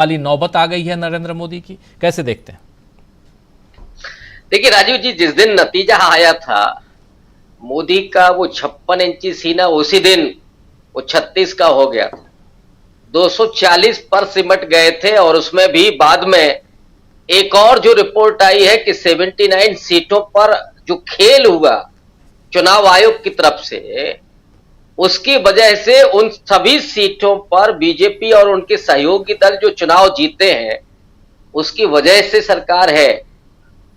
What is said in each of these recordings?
वाली नौबत आ गई है नरेंद्र मोदी की, कैसे देखते हैं? देखिए राजीव जी, जिस दिन नतीजा आया था मोदी का, वो 56 इंची सीना उसी दिन वो 36 का हो गया था। 240 पर सिमट गए थे और उसमें भी बाद में एक और जो रिपोर्ट आई है कि 79 सीटों पर जो खेल हुआ चुनाव आयोग की तरफ से, उसकी वजह से उन सभी सीटों पर बीजेपी और उनके सहयोगी दल जो चुनाव जीते हैं उसकी वजह से सरकार है।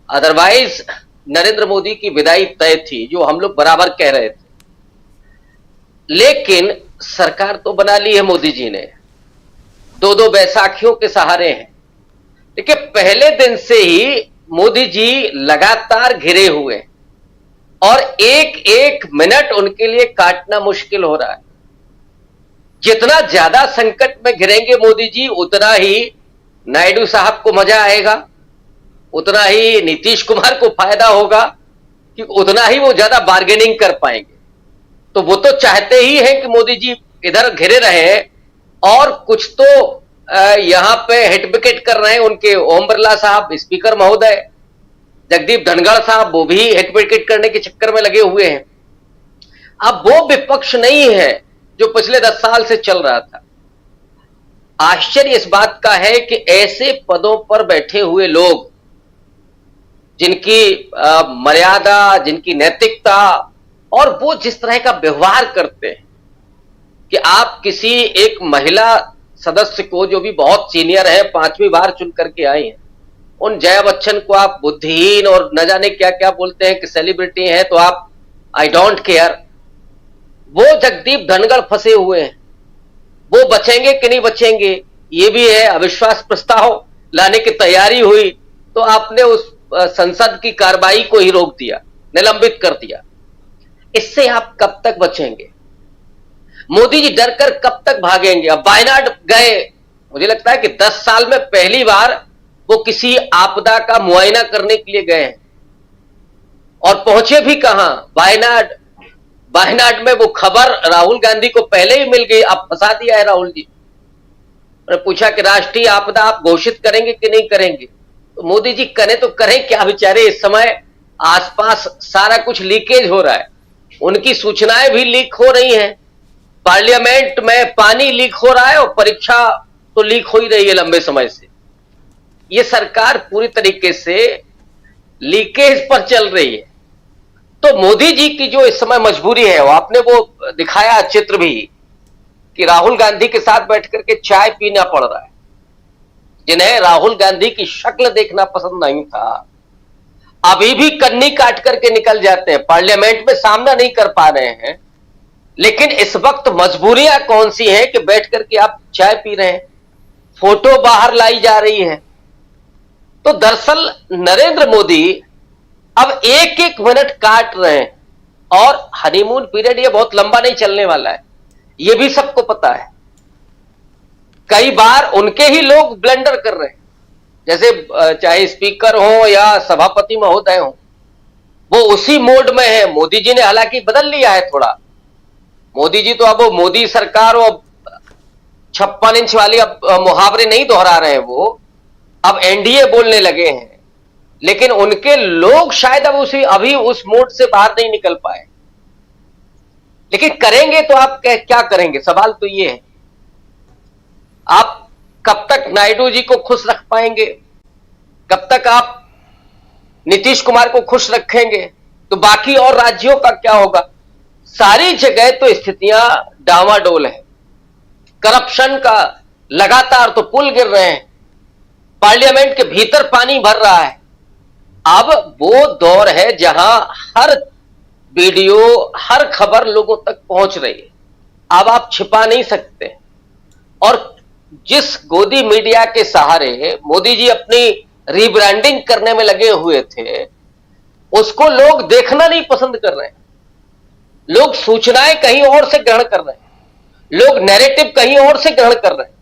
अदरवाइज नरेंद्र मोदी की विदाई तय थी, जो हम लोग बराबर कह रहे थे। लेकिन सरकार तो बना ली है मोदी जी ने, दो दो बैसाखियों के सहारे हैं। देखिए, पहले दिन से ही मोदी जी लगातार घिरे हुए हैं और एक एक मिनट उनके लिए काटना मुश्किल हो रहा है। जितना ज्यादा संकट में घिरेंगे मोदी जी, उतना ही नायडू साहब को मजा आएगा, उतना ही नीतीश कुमार को फायदा होगा, कि उतना ही वो ज्यादा बार्गेनिंग कर पाएंगे। तो वो तो चाहते ही हैं कि मोदी जी इधर घिरे रहे, और कुछ तो यहां पे हिट विकेट कर रहे हैं उनके ओम बिरला साहब, स्पीकर महोदय, जगदीप धनखड़ साहब, वो भी हिट विकेट करने के चक्कर में लगे हुए हैं। अब वो विपक्ष नहीं है जो पिछले 10 साल से चल रहा था। आश्चर्य इस बात का है कि ऐसे पदों पर बैठे हुए लोग, जिनकी मर्यादा, जिनकी नैतिकता, और वो जिस तरह का व्यवहार करते हैं कि आप किसी एक महिला सदस्य को, जो भी बहुत सीनियर है, 5वीं बार चुन करके आई हैं, उन जया बच्चन को आप बुद्धिहीन और न जाने क्या क्या बोलते हैं कि सेलिब्रिटी हैं, तो आप आई डोंट केयर। वो जगदीप धनखड़ फंसे हुए हैं, वो बचेंगे कि नहीं बचेंगे ये भी है। अविश्वास प्रस्ताव लाने की तैयारी हुई तो आपने उस संसद की कार्रवाई को ही रोक दिया, निलंबित कर दिया। इससे आप कब तक बचेंगे? मोदी जी डर कर कब तक भागेंगे? अब वायनाड गए, मुझे लगता है कि 10 साल में पहली बार वो किसी आपदा का मुआयना करने के लिए गए हैं, और पहुंचे भी कहां? वायनाड। वायनाड में वो खबर राहुल गांधी को पहले ही मिल गई, अब फंसा दिया है राहुल जी। मैंने पूछा कि राष्ट्रीय आपदा आप घोषित करेंगे कि नहीं करेंगे? तो मोदी जी करें तो करें क्या बेचारे, इस समय आसपास सारा कुछ लीकेज हो रहा है, उनकी सूचनाएं भी लीक हो रही हैं, पार्लियामेंट में पानी लीक हो रहा है, और परीक्षा तो लीक हो ही रही है लंबे समय से। ये सरकार पूरी तरीके से लीकेज पर चल रही है। तो मोदी जी की जो इस समय मजबूरी है, वो आपने वो दिखाया चित्र भी कि राहुल गांधी के साथ बैठ करके चाय पीना पड़ रहा है। जिन्हें राहुल गांधी की शक्ल देखना पसंद नहीं था, अभी भी कन्नी काट करके निकल जाते हैं, पार्लियामेंट में सामना नहीं कर पा रहे हैं। लेकिन इस वक्त मजबूरियां कौन सी हैं कि बैठ करके आप चाय पी रहे हैं, फोटो बाहर लाई जा रही है। तो दरअसल नरेंद्र मोदी अब एक एक मिनट काट रहे हैं, और हनीमून पीरियड ये बहुत लंबा नहीं चलने वाला है, ये भी सबको पता है। कई बार उनके ही लोग ब्लंडर कर रहे हैं, जैसे चाहे स्पीकर हो या सभापति महोदय हो, वो उसी मोड में है। मोदी जी ने हालांकि बदल लिया है थोड़ा, मोदी जी तो अब वो मोदी सरकार और 56 इंच वाली अब मुहावरे नहीं दोहरा रहे हैं, वो अब एनडीए बोलने लगे हैं। लेकिन उनके लोग शायद अब अभी उस मोड से बाहर नहीं निकल पाए। लेकिन करेंगे तो आप क्या करेंगे? सवाल तो ये है, आप कब तक नायडू जी को खुश रख पाएंगे? कब तक आप नीतीश कुमार को खुश रखेंगे? तो बाकी और राज्यों का क्या होगा? सारी जगह तो स्थितियां डामाडोल है। करप्शन का लगातार तो पुल गिर रहे हैं, पार्लियामेंट के भीतर पानी भर रहा है। अब वो दौर है जहां हर वीडियो, हर खबर लोगों तक पहुंच रही है, अब आप छिपा नहीं सकते। और जिस गोदी मीडिया के सहारे मोदी जी अपनी रीब्रांडिंग करने में लगे हुए थे, उसको लोग देखना नहीं पसंद कर रहे हैं। लोग सूचनाएं कहीं और से ग्रहण कर रहे हैं, लोग नैरेटिव कहीं और से ग्रहण कर रहे हैं।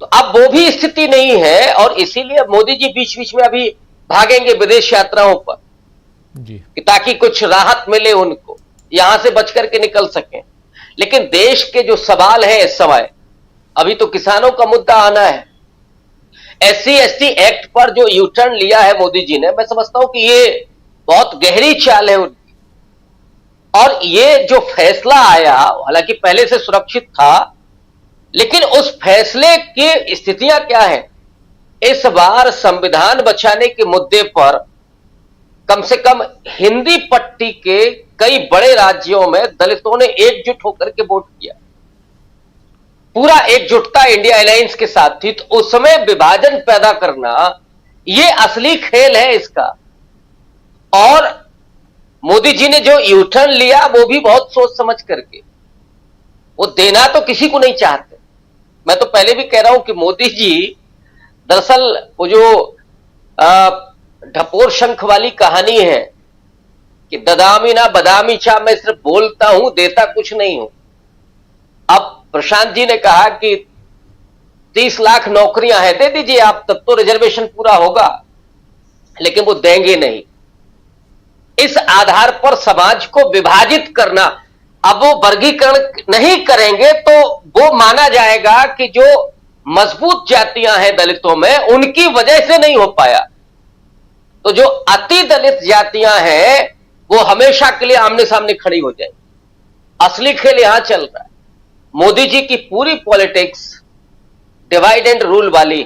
तो अब वो भी स्थिति नहीं है, और इसीलिए मोदी जी बीच बीच में अभी भागेंगे विदेश यात्राओं पर जी, कि ताकि कुछ राहत मिले उनको, यहां से बच करके निकल सकें। लेकिन देश के जो सवाल है इस समय, अभी तो किसानों का मुद्दा आना है, SC/ST एक्ट पर जो यू टर्न लिया है मोदी जी ने, मैं समझता हूं कि ये बहुत गहरी चाल है उनकी। और ये जो फैसला आया, हालांकि पहले से सुरक्षित था, लेकिन उस फैसले की स्थितियां क्या है? इस बार संविधान बचाने के मुद्दे पर कम से कम हिंदी पट्टी के कई बड़े राज्यों में दलितों ने एकजुट होकर के वोट किया। पूरा एकजुटता इंडिया अलायंस के साथ थी, तो उसमें विभाजन पैदा करना यह असली खेल है इसका। और मोदी जी ने जो यू टर्न लिया वो भी बहुत सोच समझ करके, वो देना तो किसी को नहीं चाहते। मैं तो पहले भी कह रहा हूं कि मोदी जी दरअसल वो जो ढपोर शंख वाली कहानी है कि ददामी ना बदामी चा, मैं सिर्फ बोलता हूं, देता कुछ नहीं हूं। अब प्रशांत जी ने कहा कि 30 लाख नौकरियां हैं, दे दीजिए आप, तब तो रिजर्वेशन पूरा होगा, लेकिन वो देंगे नहीं। इस आधार पर समाज को विभाजित करना, अब वो वर्गीकरण नहीं करेंगे तो वो माना जाएगा कि जो मजबूत जातियां हैं दलितों में, उनकी वजह से नहीं हो पाया। तो जो अति दलित जातियां हैं वो हमेशा के लिए आमने सामने खड़ी हो जाए। असली खेल यहां चल रहा है। मोदी जी की पूरी पॉलिटिक्स डिवाइड एंड रूल वाली,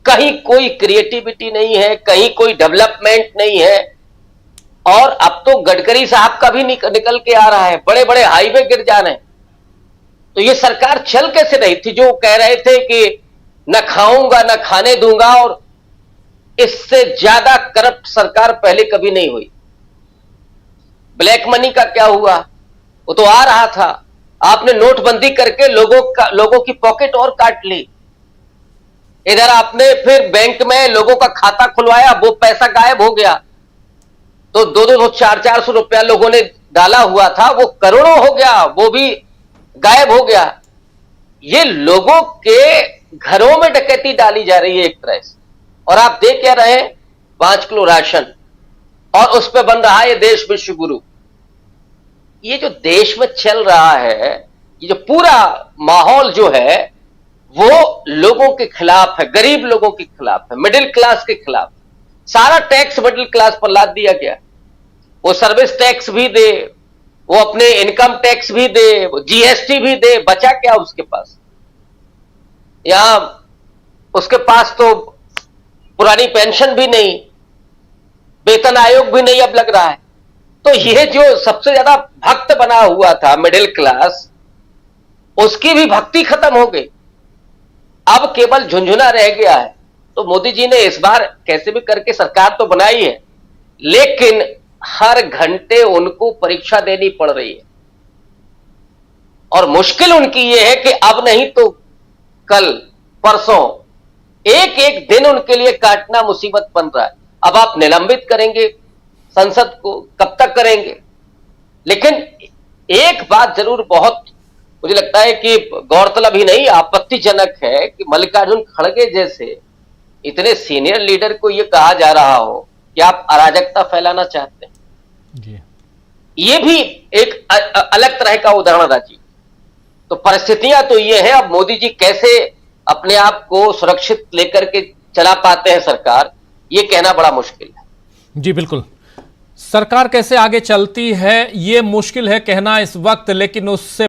कहीं कोई क्रिएटिविटी नहीं है, कहीं कोई डेवलपमेंट नहीं है। और अब तो गडकरी साहब का भी निकल के आ रहा है, बड़े बड़े हाईवे गिर जा रहे हैं। तो ये सरकार चल कैसे रही थी? जो कह रहे थे कि न खाऊंगा न खाने दूंगा, और इससे ज्यादा करप्ट सरकार पहले कभी नहीं हुई। ब्लैक मनी का क्या हुआ? वो तो आ रहा था, आपने नोटबंदी करके लोगों की पॉकेट और काट ली। इधर आपने फिर बैंक में लोगों का खाता खुलवाया, वो पैसा गायब हो गया। तो 200 400 रुपया लोगों ने डाला हुआ था, वो करोड़ों हो गया, वो भी गायब हो गया। ये लोगों के घरों में डकैती डाली जा रही है एक तरह से। और आप देख क्या रहे हैं? 5 किलो राशन, और उस पर बन रहा है ये देश विश्व गुरु। ये जो देश में चल रहा है, ये जो पूरा माहौल जो है, वो लोगों के खिलाफ है, गरीब लोगों के खिलाफ है, मिडिल क्लास के खिलाफ। सारा टैक्स मिडिल क्लास पर लाद दिया गया। वो सर्विस टैक्स भी दे, वो अपने इनकम टैक्स भी दे, वो GST भी दे, बचा क्या उसके पास? यहां उसके पास तो पुरानी पेंशन भी नहीं, वेतन आयोग भी नहीं अब लग रहा है। तो ये जो सबसे ज्यादा भक्त बना हुआ था मिडिल क्लास, उसकी भी भक्ति खत्म हो गई, अब केवल झुंझुना रह गया है। तो मोदी जी ने इस बार कैसे भी करके सरकार तो बनाई है, लेकिन हर घंटे उनको परीक्षा देनी पड़ रही है। और मुश्किल उनकी यह है कि अब नहीं तो कल परसों एक एक दिन उनके लिए काटना मुसीबत बन रहा है। अब आप निलंबित करेंगे संसद को, कब तक करेंगे? लेकिन एक बात जरूर बहुत मुझे लगता है कि गौरतलब ही नहीं, आपत्तिजनक है कि मल्लिकार्जुन खड़गे जैसे इतने सीनियर लीडर को यह कहा जा रहा हो कि आप अराजकता फैलाना चाहते हैं। जी। ये भी एक अलग तरह का उदाहरण राजीव। तो परिस्थितियां तो ये है, अब मोदी जी कैसे अपने आप को सुरक्षित लेकर के चला पाते हैं सरकार, ये कहना बड़ा मुश्किल है। जी बिल्कुल, सरकार कैसे आगे चलती है ये मुश्किल है कहना इस वक्त, लेकिन उससे